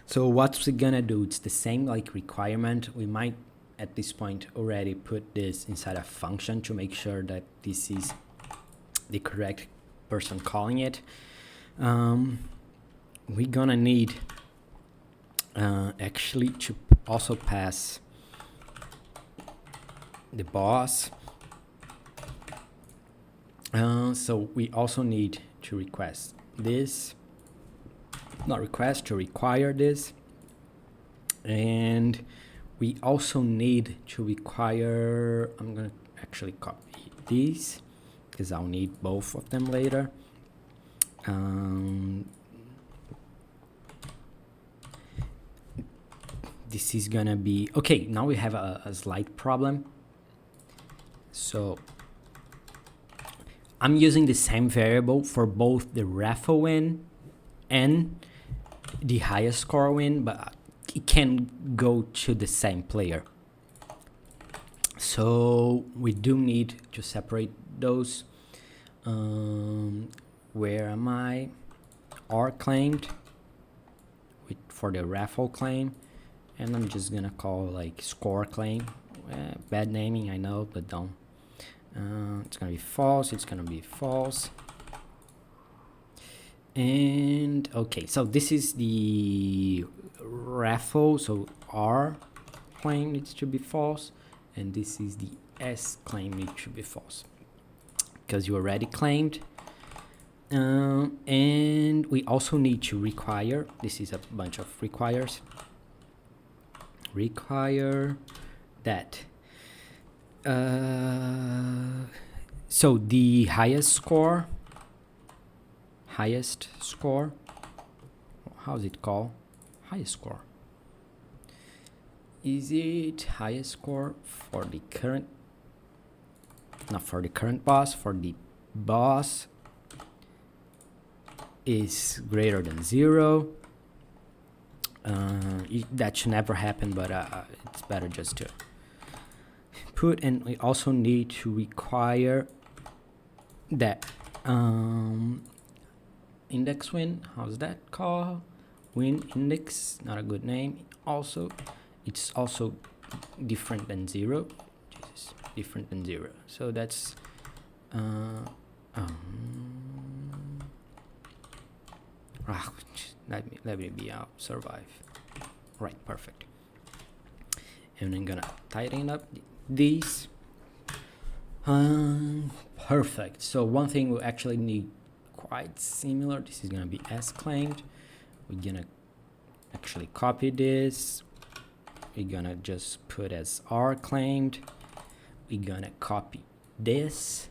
So what's it gonna do? It's the same like requirement. We might at this point already put this inside a function to make sure that this is the correct person calling it. We're gonna need actually to also pass the boss. So we also need to request this, not request, to require this, and we also need to require, I'm gonna actually copy these because I'll need both of them later. This is gonna be, okay, now we have a slight problem. So I'm using the same variable for both the raffle win and the highest score win, but it can go to the same player. So we do need to separate those. Where am I? R claimed for the raffle claim, and I'm just gonna call like score claim. Bad naming, I know, but don't. It's gonna be false. It's gonna be false. And okay, so this is the raffle. So R claim needs to be false, and this is the S claim needs to be false because you already claimed. And we also need to require. This is a bunch of requires. Require that. So the highest score. How's it called? Highest score. Is it highest score for the current? Not for the current boss. For the boss is greater than 0. That should never happen, but it's better just to put. And we also need to require that index win. How's that called? Win index, not a good name. Also, it's also different than 0. Jesus, different than 0. So that's let me be out. Survive. Right, perfect. And I'm gonna tighten up these. Perfect. So one thing we actually need quite similar. This is gonna be S claimed. We're gonna actually copy this. We're gonna just put as R claimed. We're gonna copy this.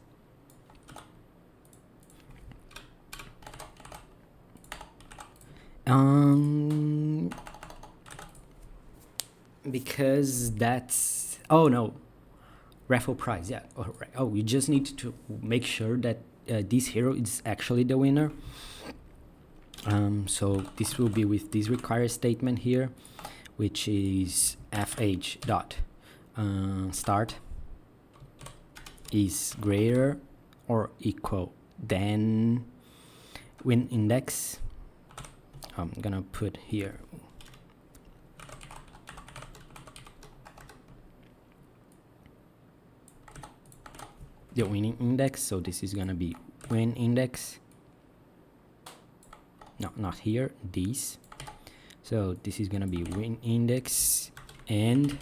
Because that's, oh no, raffle prize, yeah. Oh, we just need to make sure that this hero is actually the winner. So this will be with this require statement here, which is fh dot start is greater or equal than win index. I'm gonna put here the winning index. So this is gonna be win index. No, not here, these. So this is gonna be win index and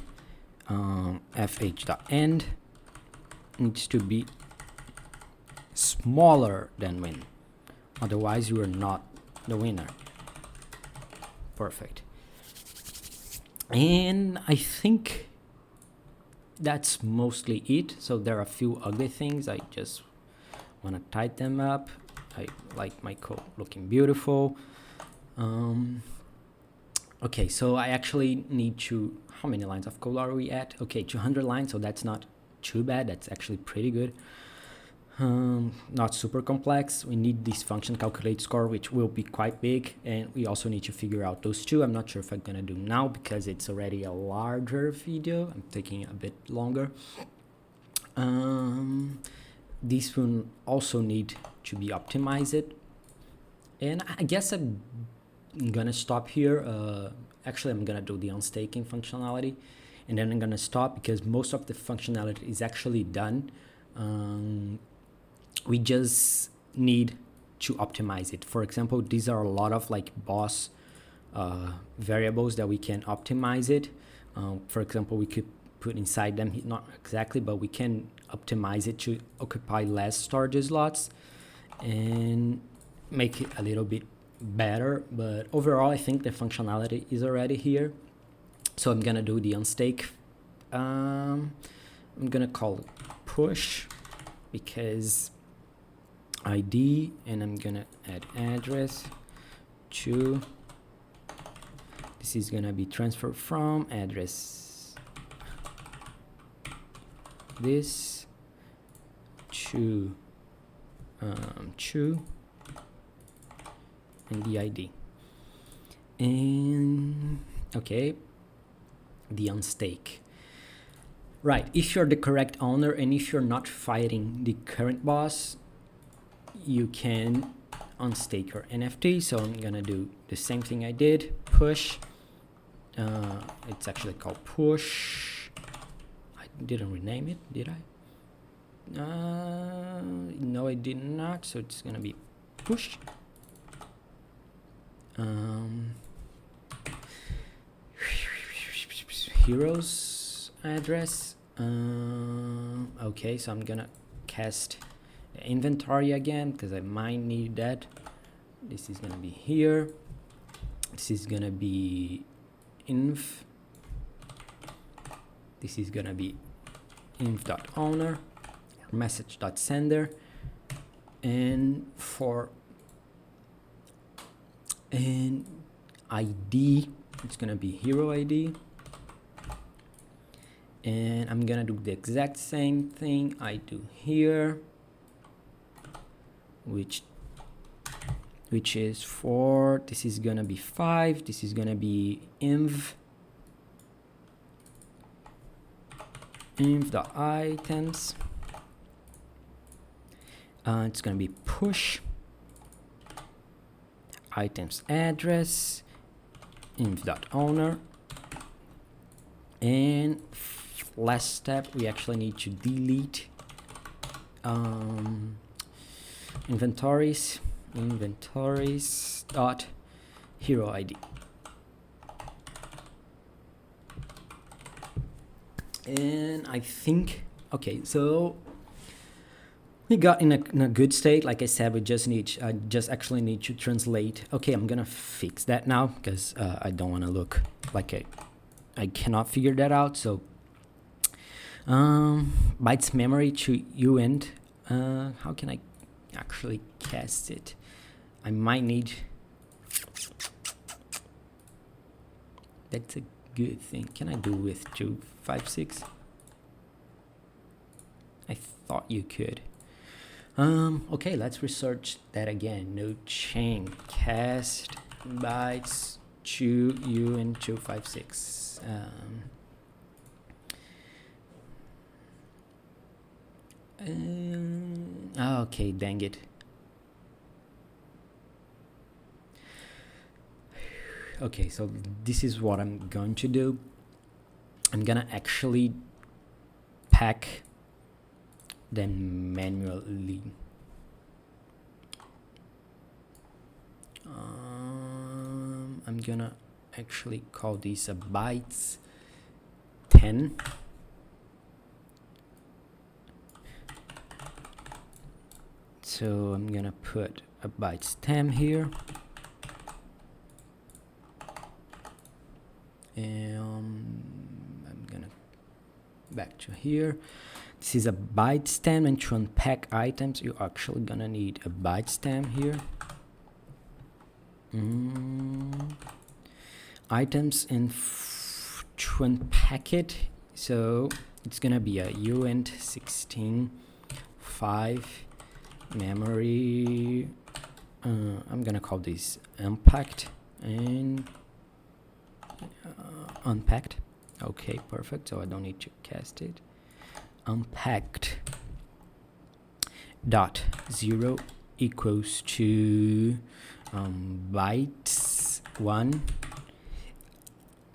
fh.end needs to be smaller than win. Otherwise you are not the winner. Perfect. And I think that's mostly it. So there are a few ugly things. I just want to tighten them up. I like my code looking beautiful. Okay, so I actually need to, how many lines of code are we at? Okay, 200 lines, so that's not too bad. That's actually pretty good. Not super complex. We need this function calculate score, which will be quite big, and we also need to figure out those two. I'm not sure if I'm gonna do now because it's already a larger video. I'm taking a bit longer. This one also need to be optimized, and I guess I'm gonna stop here. Actually, I'm gonna do the unstaking functionality, and then I'm gonna stop because most of the functionality is actually done. We just need to optimize it. For example, these are a lot of like boss variables that we can optimize it. For example, we could put inside them, not exactly, but we can optimize it to occupy less storage slots and make it a little bit better. But overall, I think the functionality is already here. So I'm gonna do the unstake. I'm gonna call it push because ID, and I'm gonna add address to, this is gonna be transferred from address this to and the ID. And okay, the unstake. Right, if you're the correct owner and if you're not fighting the current boss, you can on staker NFT. So I'm gonna do the same thing I did, push. It's actually called push. I didn't rename it, did I? No, I did not. So it's gonna be push. Heroes address. Okay, so I'm gonna cast the inventory again because I might need that. This is gonna be here. This is gonna be inv. This is gonna be inv.owner, message.sender, and for an ID, it's gonna be hero ID. And I'm gonna do the exact same thing I do here, which is for, this is gonna be 5, this is gonna be the items. It's gonna be push items address inv.owner, and last step, we actually need to delete inventories dot hero ID. And I think, okay, so we got in a good state. Like I said, I just actually need to translate. Okay, I'm gonna fix that now because I don't want to look like I cannot figure that out. So bytes memory to uint. How can I actually cast it? I might need, that's a good thing. Can I do with 256? I thought you could. Okay, let's research that again. No chain cast bytes to uint 256. Okay, dang it. Okay, so this is what I'm going to do. I'm gonna actually pack them manually. I'm gonna actually call these a bytes 10. So I'm gonna put a byte stem here, and I'm gonna back to here. This is a byte stem, and to unpack items, you're actually gonna need a byte stem here. Items, and to unpack it, so it's gonna be a uint 16.5 memory. I'm gonna call this unpacked and unpacked. Okay, perfect. So I don't need to cast it. Unpacked dot 0 equals to bytes 1.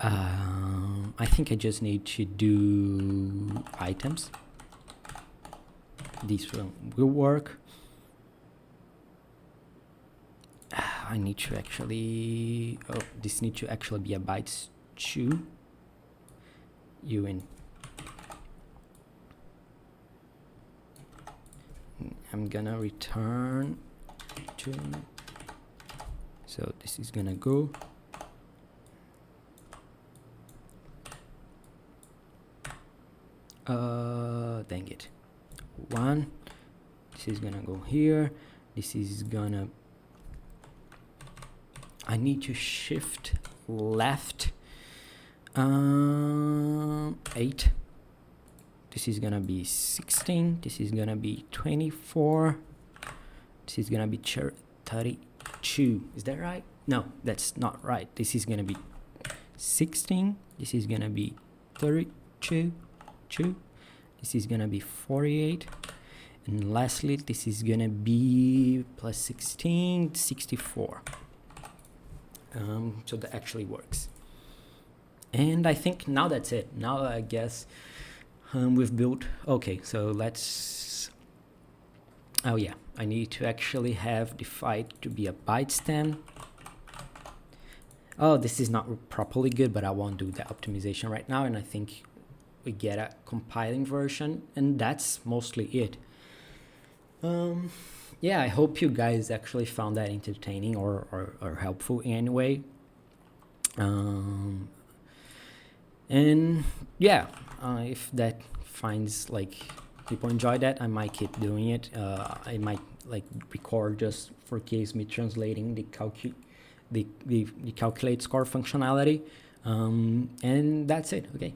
I think I just need to do items. This one will work. I need to actually, this needs to actually be a bytes 2 uint. I'm gonna return 2. So this is gonna go. Dang it. 1. This is gonna go here. This is gonna, I need to shift left 8. This is gonna be 16. This is gonna be 24. This is gonna be 32. Is that right? No, that's not right. This is gonna be 16. This is gonna be 32. This is gonna be 48. And lastly, this is gonna be plus 16, 64. So that actually works. And I think now that's it. Now I guess we've built, okay, so let's, oh yeah, I need to actually have the fight to be a byte stem. Oh, this is not properly good, but I won't do the optimization right now, and I think we get a compiling version, and that's mostly it. Yeah, I hope you guys actually found that entertaining or helpful in any way. And yeah, if that finds like people enjoy that, I might keep doing it. I might like record just for case me translating the calculate score functionality. And that's it. Okay.